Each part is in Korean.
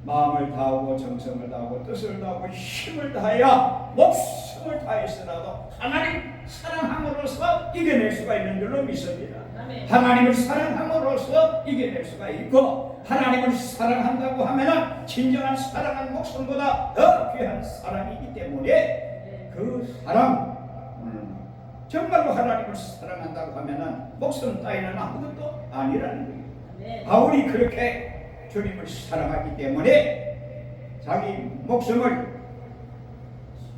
마음을 다하고 정성을 다하고 뜻을 다하고 힘을 다하여 목숨을 다해서라도 하나님 사랑함으로써 이겨낼 수가 있는 줄로 믿습니다. 하나님을 사랑함으로써 이겨낼 수가 있고, 하나님을 사랑한다고 하면은 진정한 사랑한 목숨보다 더 귀한 사랑이기 때문에 그 사랑, 정말로 하나님을 사랑한다고 하면은 목숨 따위는 아무것도 아니라는 거예요. 바울이 그렇게 주님을 사랑하기 때문에 자기 목숨을,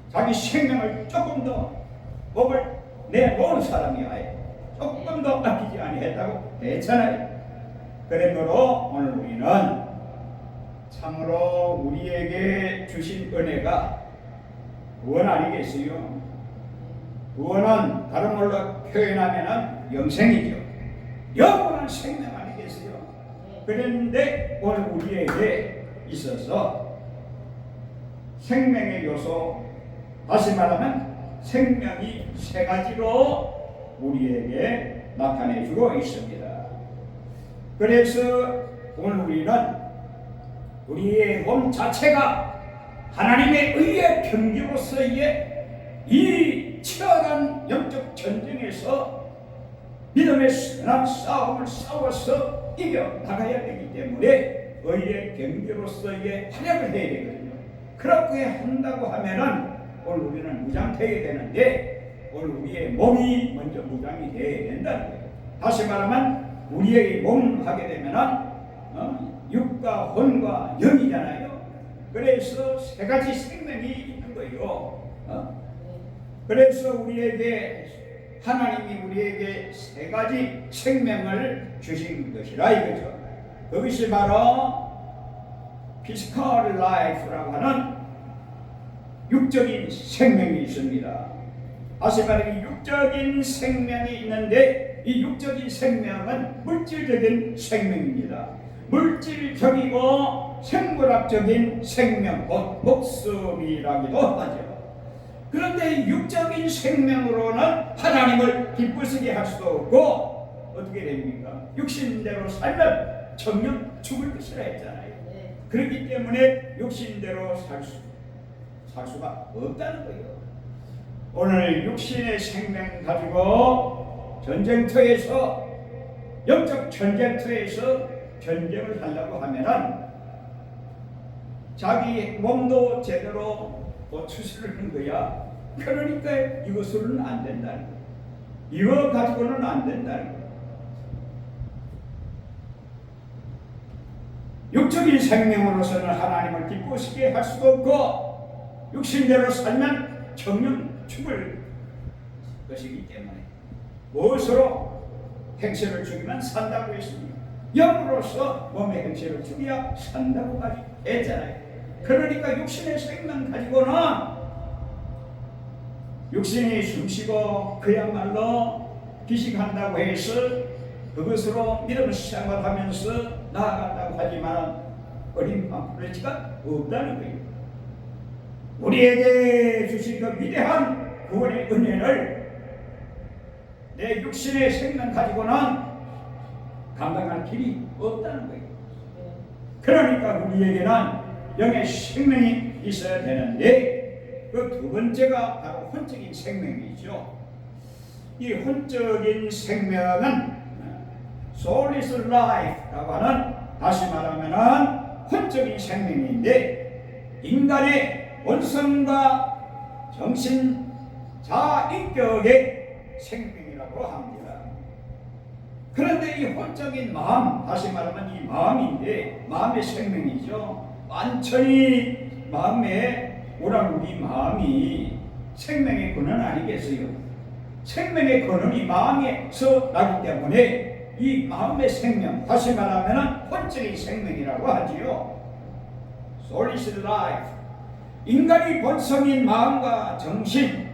자기 생명을 조금 더 몸을 내놓은 사람이야. 조금 더 아끼지 아니했다고 했잖아요. 그러므로 오늘 우리는 참으로 우리에게 주신 은혜가 구원 아니겠어요? 구원은 다른 말로 표현하면 영생이죠. 영원한 생명 아니겠어요? 그런데 오늘 우리에게 있어서 생명의 요소, 다시 말하면 생명이 세 가지로 우리에게 나타내주고 있습니다. 그래서 오늘 우리는 우리의 몸 자체가 하나님의 의의 병기로서의 이 치열한 영적 전쟁에서 믿음의 선한 싸움을 싸워서 이겨 나가야 되기 때문에 의의 병기로서의 활약을 해야 되거든요. 그렇게 한다고 하면은 오늘 우리는 무장되어야 되는데, 오늘 우리의 몸이 먼저 무장이 되어야 된다는 거예요. 다시 말하면 우리의 몸 하게 되면은 육과 혼과 영이잖아요. 그래서 세 가지 생명이 있는 거예요. 그래서 우리에게 하나님이 우리에게 세 가지 생명을 주신 것이라 이거죠. 그것이 바로 physical life라고 하는 육적인 생명이 있습니다. 다시 말해 육적인 생명이 있는데, 이 육적인 생명은 물질적인 생명입니다. 물질적이고 생물학적인 생명, 곧 목숨이라기도 하죠. 그런데 육적인 생명으로는 하나님을 기쁘시게 할 수도 없고, 어떻게 됩니까? 육신대로 살면 정녕 죽을 것이라 했잖아요. 그렇기 때문에 육신대로 살 수가 없다는 거예요. 오늘 육신의 생명 가지고 전쟁터에서, 영적 전쟁터에서 전쟁을 하려고 하면은 자기 몸도 제대로 추스를 하는 거야. 그러니까 이것으로는 안 된다는 거야. 이거 가지고는 안 된다는 거야. 육적인 생명으로서는 하나님을 기쁘시게 할 수도 없고, 육신대로 살면 정녕 죽을 것이기 때문에 무엇으로 행실을 죽이면 산다고 했습니다. 영으로서 몸의 행실을 죽여야 산다고까지 했잖아요. 그러니까 육신의 생명 가지고는 육신이 숨쉬고 그야말로 기식한다고 해서 그것으로 믿음을 생활하면서 나아간다고 하지만 어림함부러지가 없다는 거예요. 우리에게 주신 그 위대한 구원의 은혜를 내 육신의 생명 가지고는 감당할 길이 없다는 거예요. 그러니까 우리에게는 영의 생명이 있어야 되는데, 그 두 번째가 바로 혼적인 생명이죠. 이 혼적인 생명은 soulless life라고 하는, 다시 말하면 혼적인 생명인데, 인간의 원성과 정신, 자인격의 생명이라고 합니다. 그런데 이 혼적인 마음, 다시 말하면 이 마음인데, 마음의 생명이죠. 완전히 마음에 오란 우리 마음이 생명의 근원 아니겠어요? 생명의 근원이 마음에서 나기 때문에 이 마음의 생명, 다시 말하면 혼적인 생명이라고 하지요. Soulless life. 인간의 본성인 마음과 정신,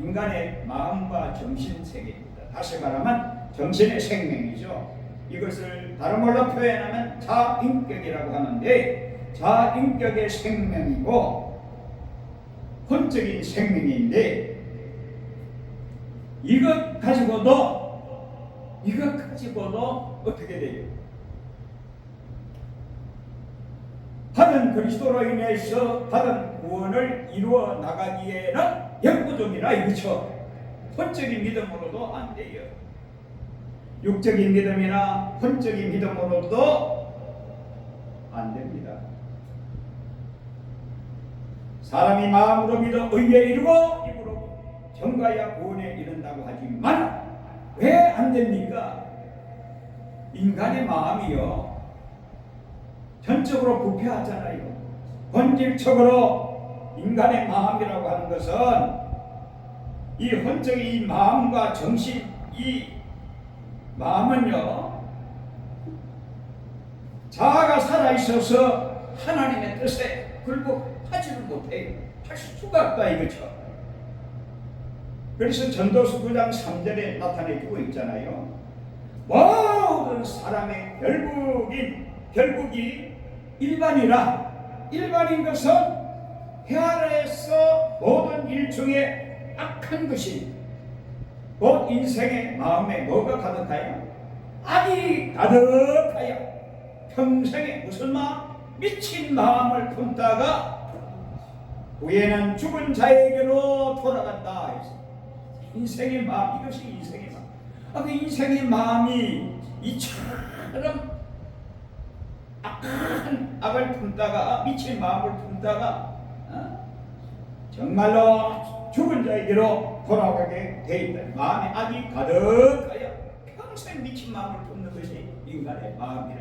인간의 마음과 정신 세계입니다. 다시 말하면 정신의 생명이죠. 이것을 다른 말로 표현하면 자인격이라고 하는데, 자인격의 생명이고 혼적인 생명인데, 이것 가지고도 어떻게 돼요? 하는 우리는 그리스도로 인해서 받은 구원을 이루어 나가기에는 역부족이라 이거죠. 혼적인 믿음으로도 안 돼요. 육적인 믿음이나 혼적인 믿음으로도 안 됩니다. 사람이 마음으로 믿어 의에 이르고 입으로 정가야 구원에 이른다고 하지만 왜 안 됩니까? 인간의 마음이요 전적으로 부패하잖아요. 본질적으로 인간의 마음이라고 하는 것은 이 혼적인 이 마음과 정신, 이 마음은요 자아가 살아있어서 하나님의 뜻에 굴복하지를 못해요. 할 수가 없다 이거죠. 그래서 전도서 9장 3절에 나타내주고 있잖아요. 모든 사람의 결국이 일반이라. 일반인 것은 해 아래에서 모든 일 중에 악한 것이 곧 인생의 마음에 뭐가 가득하여? 악이 가득하여 평생에 무슨 마음? 미친 마음을 품다가 후에는 죽은 자에게로 돌아간다. 인생의 마음, 이것이 인생의 마음. 그 인생의 마음이 이처럼 악한 악을 품다가 미친 마음을 품다가 정말로 죽은 자에게로 돌아가게 돼 있다. 마음에 악이 가득하여 평생 미친 마음을 품는 것이 인간의 마음이라.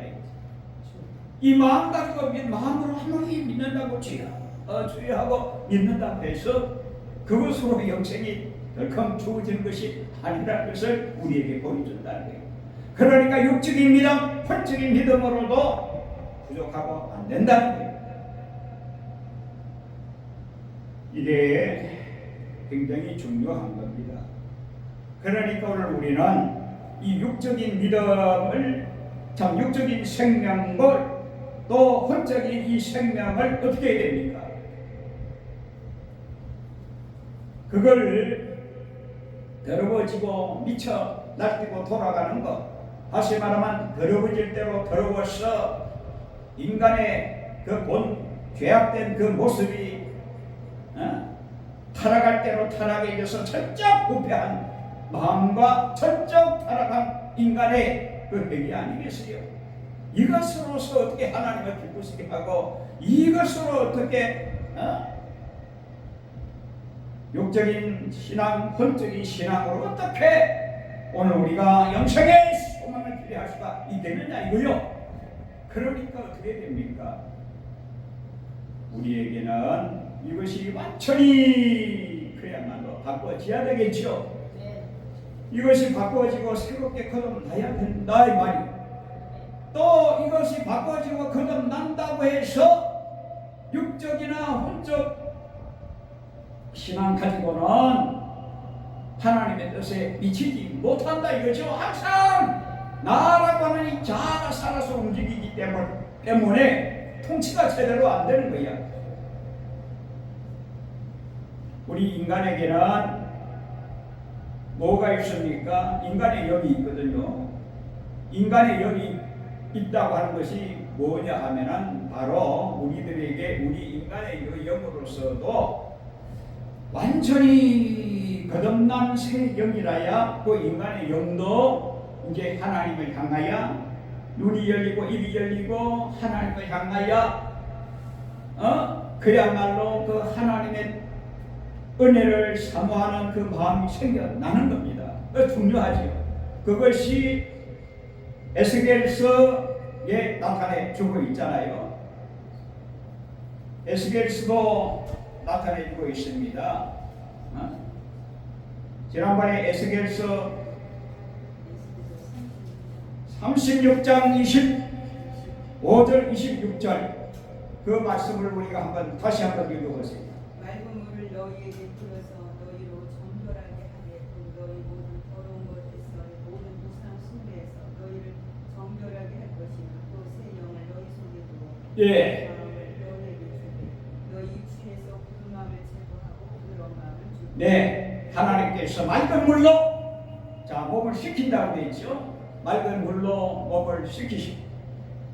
이 마음 가지고 마음으로 하나님 믿는다고 주의하고 믿는다고 해서 그것으로 영생이 덜컹 주어지는 것이 아니라는 것을 우리에게 보여준다는 거예요. 그러니까 육적인 믿음, 혼적인 믿음으로도 부족하고 안 된다는 거예요. 이게 굉장히 중요한 겁니다. 그러니까 오늘 우리는 이 육적인 믿음을, 참 육적인 생명을 또 혼적인 이 생명을 어떻게 해야 됩니까? 그걸 더러워지고 미쳐 날뛰고 돌아가는 것, 다시 말하면 더러워질 대로 더러워서 인간의 그 본 죄악된 그 모습이 타락할 대로 타락해져서 철저히 부패한 마음과 철저히 타락한 인간의 그 행위 아니겠어요? 이것으로서 어떻게 하나님을 기쁘시게 하고 이것으로 어떻게 육적인 신앙, 혼적인 신앙으로 어떻게 오늘 우리가 영생의 소망을 기대할 수가 있겠느냐 이거요. 그러니까 어떻게 됩니까? 우리에게는 이것이 완전히 그야말로 바꿔져야 되겠죠. 이것이 바꿔지고 새롭게 거듭나야 된다 이 말이. 또 이것이 바꿔지고 거듭난다고 해서 육적이나 혼적 신앙 가지고는 하나님의 뜻에 미치지 못한다 이거죠. 항상 나라고 하는 이 자아가 살아서 움직이기 때문에 통치가 제대로 안 되는 거야. 우리 인간에게는 뭐가 있습니까? 인간의 영이 있거든요. 인간의 영이 있다고 하는 것이 뭐냐 하면은 바로 우리들에게 우리 인간의 영으로서도 완전히 거듭난 새 영이라야 그 인간의 영도 이제 하나님을 향하여 눈이 열리고 입이 열리고 하나님을 향하여 그야말로 그 하나님의 은혜를 사모하는 그 마음이 생겨나는 겁니다. 중요하죠. 그것이 에스겔서에 나타내 주고 있잖아요. 에스겔서도 나타내 주고 있습니다. 지난번에 에스겔서 36장 25절 26절 그 말씀을 우리가 다시 한번 읽어보세요. 맑은 물을 너희에게 부어서 너희로 정결하게 하겠고 너희 모든 더러운 것에서 모든 우상 숭배에서 너희를 정결하게 할 것이며 또 새 영을 너희 속에 두어 마음을 너희에게 주되 너희 육신에서 굳은 마음을 제거하고 부드러운 마음을 주고. 네, 하나님께서 맑은 물로 몸을 씻긴다고 되어 있죠. 맑은 물로 몸을 씻기시고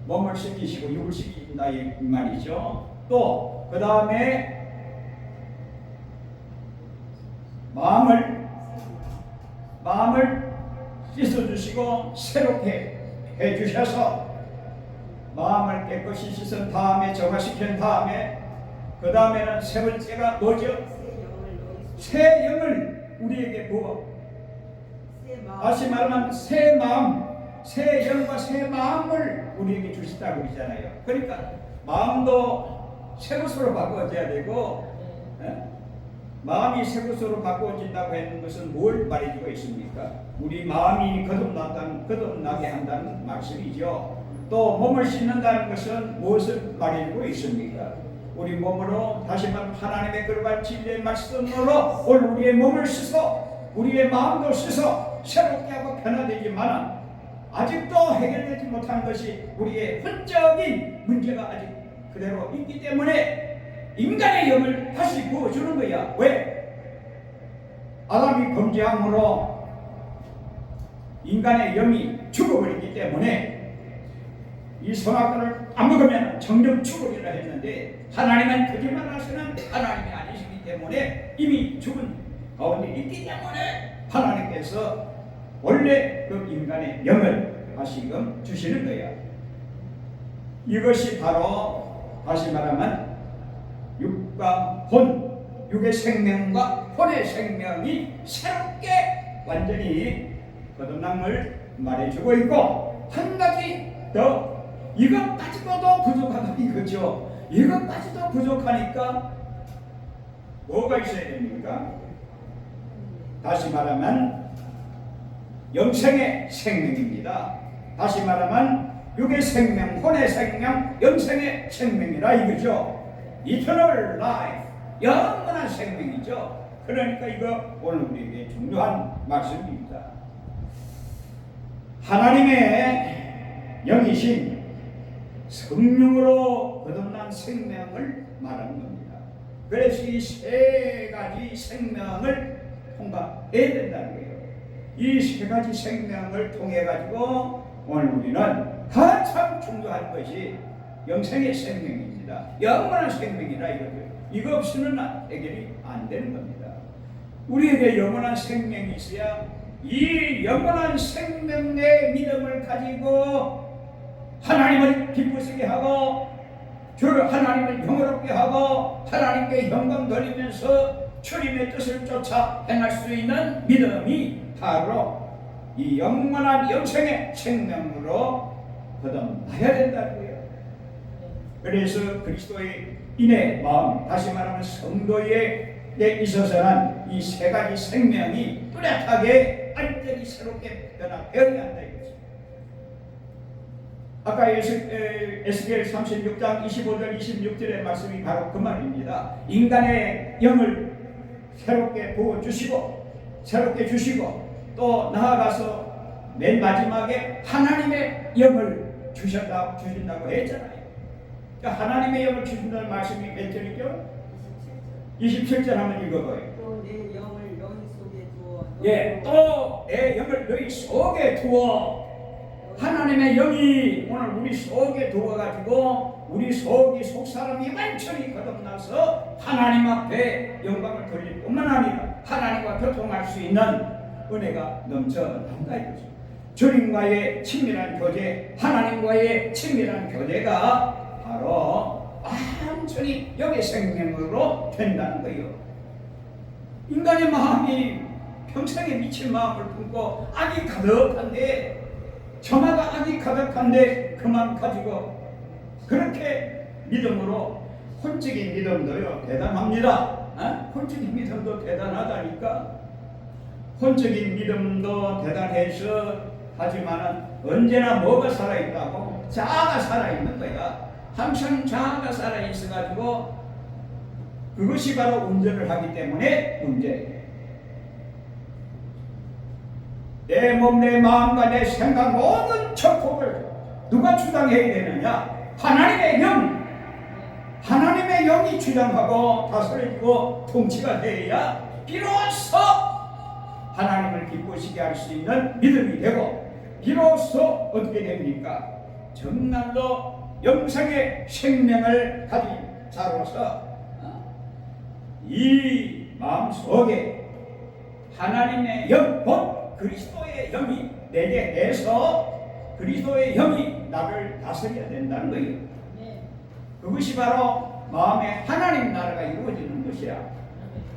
몸을 씻기시고 육을 씻긴다 이 말이죠. 또 그 다음에 마음을 씻어주시고 새롭게 해주셔서 마음을 깨끗이 씻은 다음에 정화시킨 다음에 그 다음에는 세 번째가 뭐죠? 새 영을 우리에게 부어 다시 말하면 새 마음, 새 영과 새 마음을 우리에게 주시다고 그러잖아요. 그러니까 마음도 새 것으로 바꿔져야 되고 마음이 새 것으로 바꿔진다고 하는 것은 뭘 말해주고 있습니까? 우리 마음이 거듭나게 한다는 말씀이죠. 또 몸을 씻는다는 것은 무엇을 말해주고 있습니까? 우리 몸으로 다시 말하면 하나님의 거룩한 진리의 말씀으로 오늘 우리의 몸을 씻어 우리의 마음도 씻어 새롭게 하고 변화되지만 아직도 해결되지 못한 것이 우리의 혼적인 문제가 아직 그대로 있기 때문에 인간의 영을 다시 부어주는 거야. 왜? 아담이 범죄함으로 인간의 영이 죽어버리기 때문에 이 선악과를 안 먹으면 정령 죽으리라 했는데 하나님은 거짓말하시는 하나님이 아니시기 때문에 이미 죽은 가운데 있기 때문에 하나님께서 원래 그 인간의 영을 다시금 주시는 거야. 이것이 바로 다시 말하면 육과 혼, 육의 생명과 혼의 생명이 새롭게 완전히 거듭남을 말해주고 있고 한 가지 더 이것까지도 부족하다 이거죠. 이것까지도 부족하니까 뭐가 있어야 됩니까? 다시 말하면 영생의 생명입니다. 다시 말하면 육의 생명, 혼의 생명, 영생의 생명이라 이거죠. Eternal life, 영원한 생명이죠. 그러니까 이거 오늘 우리에게 중요한 말씀입니다. 하나님의 영이신 성령으로 거듭난 생명을 말하는 겁니다. 그래서 이 세 가지 생명을 통과해야 된다는 거예요. 이 세 가지 생명을 통해 가지고 오늘 우리는 가장 중요한 것이 영생의 생명입니다. 영원한 생명이라 이거죠. 이거 없이는 해결이 안 되는 겁니다. 우리에게 영원한 생명이 있어야 이 영원한 생명의 믿음을 가지고 하나님을 기쁘시게 하고 하나님을 영화롭게 하고 하나님께 영광 돌리면서 주님의 뜻을 쫓아 행할 수 있는 믿음이 바로 이 영원한 영생의 생명으로 거듭나야 된다는 거예요. 그래서 그리스도의 인의 마음, 다시 말하면 성도에 있어서는 이 세 가지 생명이 뚜렷하게 완전히 새롭게 변화되어야 한다 이거죠. 아까 에스겔 36장 25절 26절의 말씀이 바로 그 말입니다. 인간의 영을 새롭게 부어주시고 새롭게 주시고 또 나아가서 맨 마지막에 하나님의 영을 주신다고 했잖아요. 그러니까 하나님의 영을 주신다는 말씀이 몇 절이죠? 27절 한번 읽어봐요. 또 내 영을 너희 속에 두어. 예, 또 내 영을 너희 속에 두어. 하나님의 영이 오늘 우리 속에 두어가지고 우리 속이 속사람이 완전히 거듭나서 하나님 앞에 영광을 돌릴 뿐만 아니라 하나님과 교통할 수 있는 은혜가 넘쳐난다 이거죠. 주님과의 친밀한 교제, 하나님과의 친밀한 교제가 바로 완전히 영의 생명으로 된다는 거예요. 인간의 마음이 평생에 미친 마음을 품고 악이 가득한데 저마다 악이 가득한데 그만 가지고 그렇게 믿음으로 혼적인 믿음도요 대단합니다. 혼적인 믿음도 대단하다니까. 혼적인 믿음도 대단해서 하지만은 언제나 뭐가 살아있다고? 자아가 살아있는 거야. 항상 자아가 살아있어가지고 그것이 바로 운전을 하기 때문에 문제예요. 내 몸, 내 마음과 내 생각 모든 축복을 누가 주장해야 되느냐? 하나님의 영! 하나님의 영이 주장하고 다스려주고 통치가 되어야 비로소 하나님을 기쁘시게 할 수 있는 믿음이 되고 비로소 어떻게 됩니까? 정말로 영생의 생명을 가진 자로서 이 마음속에 하나님의 영, 곧 그리스도의 영이 내게 내서 그리스도의 영이 나를 다스려야 된다는 거예요. 그것이 바로 마음에 하나님 나라가 이루어지는 것이야.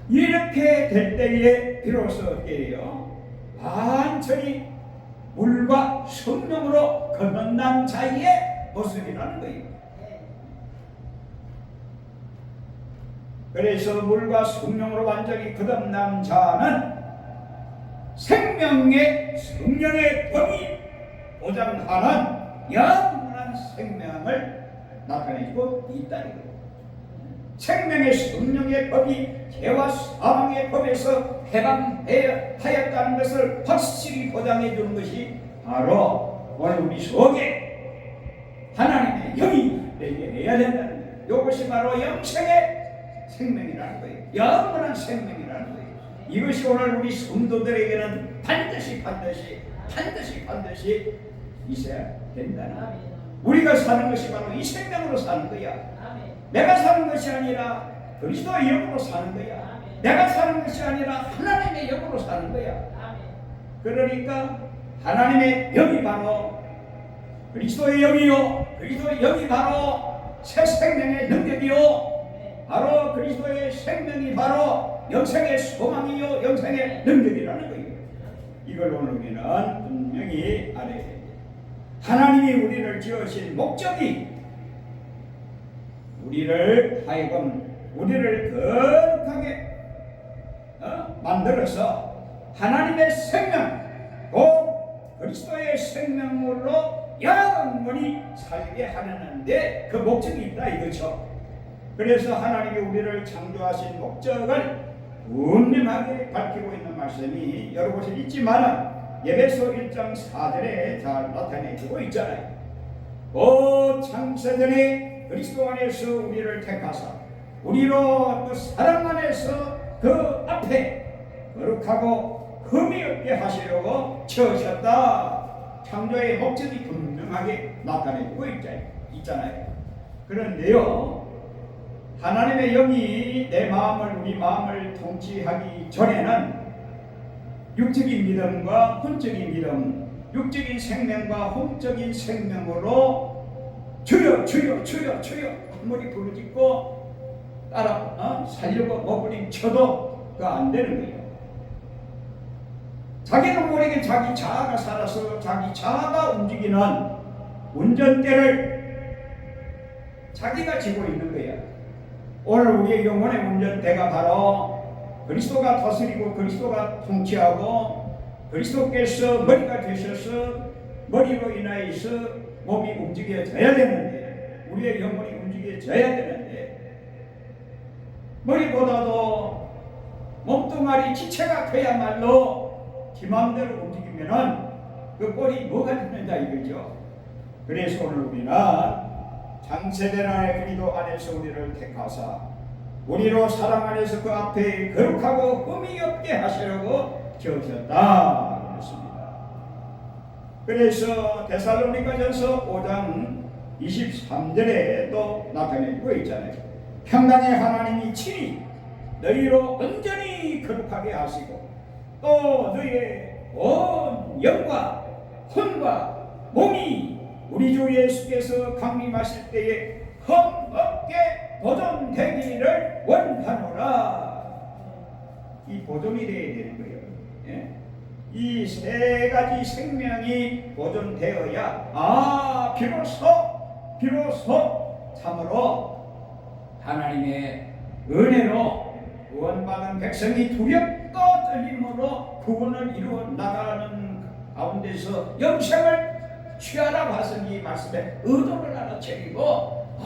이렇게 될 때에 비로소 어떻게 해요? 완전히 물과 성령으로 거듭난 자의 모습이라는 거예요. 그래서 물과 성령으로 완전히 거듭난 자는 생명의 성령의 법이 보장하는 영원한 생명을 나타내고 있다는 거예요. 생명의 성령의 법이 죄와 사망의 법에서 해방하였다는 것을 확실히 보장해 주는 것이 바로 오늘 우리 속에 하나님의 영이 내게 해야 된다는 거예요. 이것이 바로 영생의 생명이라는 거예요. 영원한 생명이라는 거예요. 이것이 오늘 우리 성도들에게는 반드시 있어야 된다는 거예요. 우리가 사는 것이 바로 이 생명으로 사는 거야. 내가 사는 것이 아니라 그리스도의 영으로 사는 거야. 내가 사는 것이 아니라 하나님의 영으로 사는 거야. 그러니까 하나님의 영이 바로 그리스도의 영이요, 그리스도의 영이 바로 새 생명의 능력이요, 바로 그리스도의 생명이 바로 영생의 소망이요, 영생의 능력이라는 거예요. 이걸 오늘 우리는 분명히 알아야 됩니다. 하나님이 우리를 지으신 목적이 우리를 거룩하게 만들어서 하나님의 생명, 곧 그리스도의 생명으로 영원히 살게 하려는데 그 목적이 있다 이거죠. 그래서 하나님이 우리를 창조하신 목적을 분명하게 밝히고 있는 말씀이 여러 곳에 있지만 에베소 1장 4절에 잘 나타내고 있잖아요. 곧 창세전에 그리스도 안에서 우리를 택하사 우리로 그 사랑 안에서 그 앞에 거룩하고 흠이 없게 하시려고 지으셨다. 창조의 목적이 분명하게 나타내고 있잖아요. 그런데요, 하나님의 영이 우리 마음을 통치하기 전에는 육적인 믿음과 혼적인 믿음, 육적인 생명과 혼적인 생명으로 주여 한머리 부르짖고 따라 살려고 머부림쳐도 그거 안 되는 거예요. 자기는 모르게 자기 자아가 살아서 자기 자아가 움직이는 운전대를 자기가 쥐고 있는 거야. 오늘 우리의 영혼의 운전대가 바로 그리스도가 다스리고 그리스도가 통치하고 그리스도께서 머리가 되셔서 머리로 인하여서 몸이 움직여져야 되는데, 우리의 영혼이 움직여져야 되는데, 머리보다도 몸뚱아리 지체가 그야말로 지 마음대로 움직이면은 그 꼴이 뭐가 되는가 이거죠. 그래서 오늘 우리는 창세전 안에 그리스도 안에서 우리를 택하사 우리로 사랑 안에서 그 앞에 거룩하고 흠이 없게 하시려고 지으셨다 그랬습니다. 그래서 데살로니가전서 5장 23절에 또 나타내고 있잖아요. 평강의 하나님이 친히 너희로 온전히 거룩하게 하시고 또 너희의 온 영과 혼과 몸이 우리 주 예수께서 강림하실 때에 흠없게 보존되기를 원하노라. 이 보존이 되어야 되는 거예요. 예? 이 세 가지 생명이 보존되어야 비로소 참으로 하나님의 은혜로 구원받은 백성이 두렵고 떨림으로 구원을 이루어 나가는 가운데서 영생을 취하라고 하신 이 말씀에 의도를 알아채리고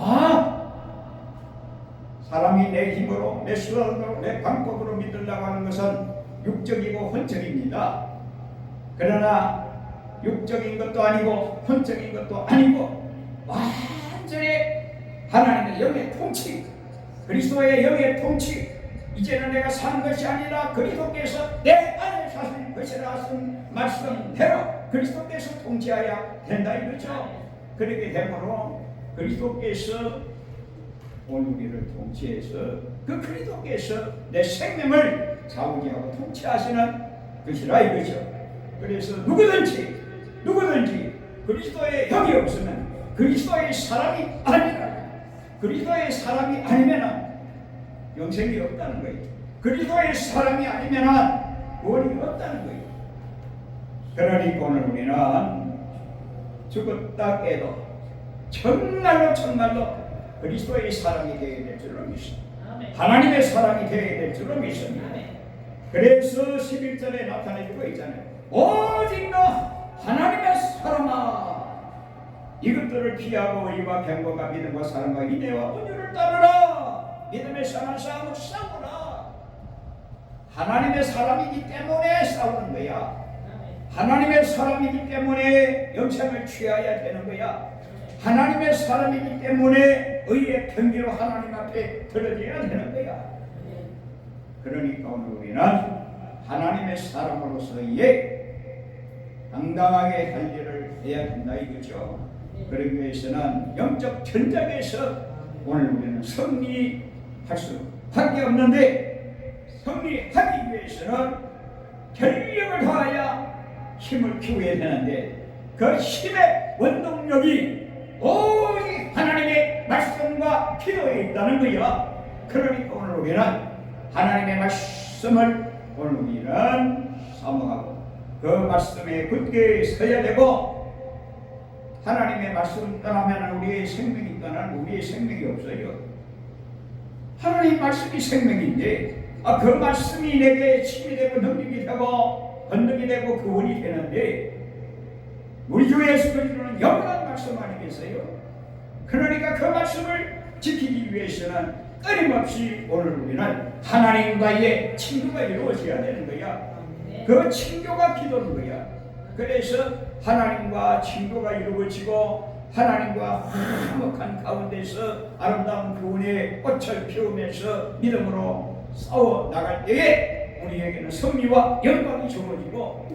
사람이 내 힘으로 내 수단으로 내 방법으로 믿으려고 하는 것은 육적이고 혼적입니다. 그러나 육적인 것도 아니고 혼적인 것도 아니고 완전히 하나님의 영의 통치, 그리스도의 영의 통치, 이제는 내가 사는 것이 아니라 그리스도께서 내 안에 사신 것이라 하신 말씀대로 그리스도께서 통치해야 된다 이거죠. 그렇게 되므로 그리스도께서 오늘 우리를 통치해서 그 그리스도께서 내 생명을 좌우지하고 통치하시는 것이라 이거죠. 그래서 누구든지 그리스도의 영이 없으면 그리스도의 사람이 아니라, 그리스도의 사람이 아니면 영생이 없다는 거예요. 그리스도의 사람이 아니면 구원이 없다는 거예요. 그러니까 오늘 우리는 죽었다 깨도 정말로 그리스도의 사람이 되어야 될 줄로 믿습니다. 하나님의 사람이 되어야 될 줄로 믿습니다. 그래서 11절에 나타내주고 있잖아요. 오직 너 하나님의 사람아, 이것들을 피하고 의와 경고가 믿음과 사랑과 인내와 온유를 따르라. 믿음의 선한 싸움을 싸우라. 하나님의 사람이기 때문에 싸우는 거야. 하나님의 사람이기 때문에 영생을 취해야 되는 거야. 하나님의 사람이기 때문에 의의 편기로 하나님 앞에 들어져야 되는 거야. 그러니까 오늘 우리는 하나님의 사람으로서의 당당하게 할 일을 해야 된다 이거죠. 그러기 위해서는 영적 전쟁에서 오늘 우리는 승리할 수밖에 없는데, 승리하기 위해서는 전력을 다하여 힘을 키워야 되는데, 그 힘의 원동력이 오직 하나님의 말씀과 기도에 있다는 거야. 그러니까 오늘 우리는 하나님의 말씀을 오늘 우리는 사모하고 그 말씀에 굳게 서야 되고, 하나님의 말씀 떠나면 우리의 생명이 떠나는 우리의 생명이 없어요. 하나님 말씀이 생명인데 그 말씀이 내게 힘이 되고 능력이 되고 권능이 되고 구원이 되는데, 우리 주 예수 그리스도는 영원한 말씀 아니겠어요? 그러니까 그 말씀을 지키기 위해서는 끊임없이 오늘 우리는 하나님과의 친교가 이루어져야 되는 거야. 그 친교가 기도는 거야. 그래서 하나님과 친교가 이루어지고 하나님과 화목한 가운데서 아름다운 구원의 꽃을 피우면서 믿음으로 싸워 나갈 때에 우리에게는 승리와 영광이 주어지고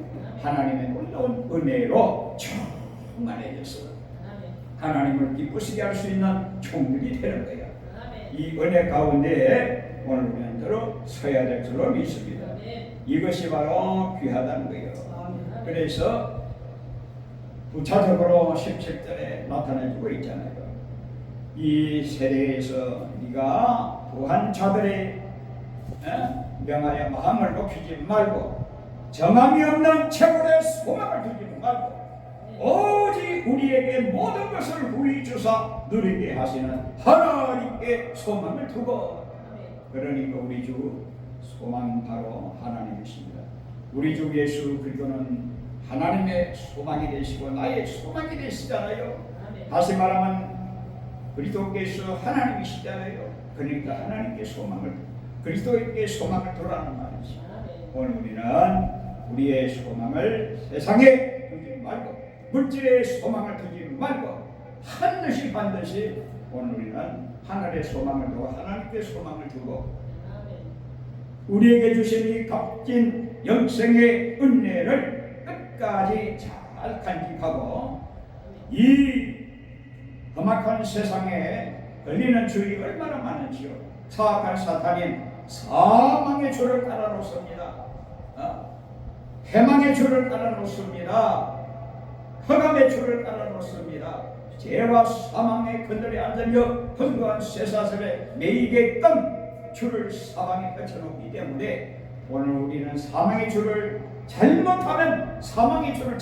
하나님의 놀라운 은혜로 충만해져서 하나님을 기쁘시게 할 수 있는 총들이 되는 거야. 이 은혜 가운데 오늘 우리는 서야 될 줄로 믿습니다. 이것이 바로 귀하다는 거예요. 그래서 부차적으로 17절에 나타내주고 있잖아요. 이 세대에서 네가 부한 자들의 명하여 마음을 높이지 말고 정함이 없는 채굴에 소망을 두지 말고 오직 우리에게 모든 것을 후히 주사 누리게 하시는 하나님께 소망을 두고. 그러니까 우리 주 소망은 바로 하나님이십니다. 우리 주 예수 그리스도는 하나님의 소망이 되시고 나의 소망이 되시잖아요. 다시 말하면 그리스도께서 하나님이시잖아요. 그러니까 하나님께 소망을, 그리스도에게 소망을 두라는 말이죠. 오늘 우리는 우리의 소망을 세상에 두지 말고 물질의 소망을 두지 말고 반드시 오늘 우리는 하늘의 소망을 두고 하나님께 소망을 두고 우리에게 주신 이 값진 영생의 은혜를 끝까지 잘 간직하고 이 험악한 세상에 걸리는 주의 얼마나 많은지요. 사악한 사탄인 사망의 줄을 깔아놓습니다. 해망의 줄을 깔아놓습니다. 허감의 줄을 깔아놓습니다. 죄와 사망의 건들에 앉으며 흥거한 쇠사슬에 매이게끔 줄을 사방에 펼쳐놓기 때문에 오늘 우리는 사망의 줄을 잘못하면 사망의 줄을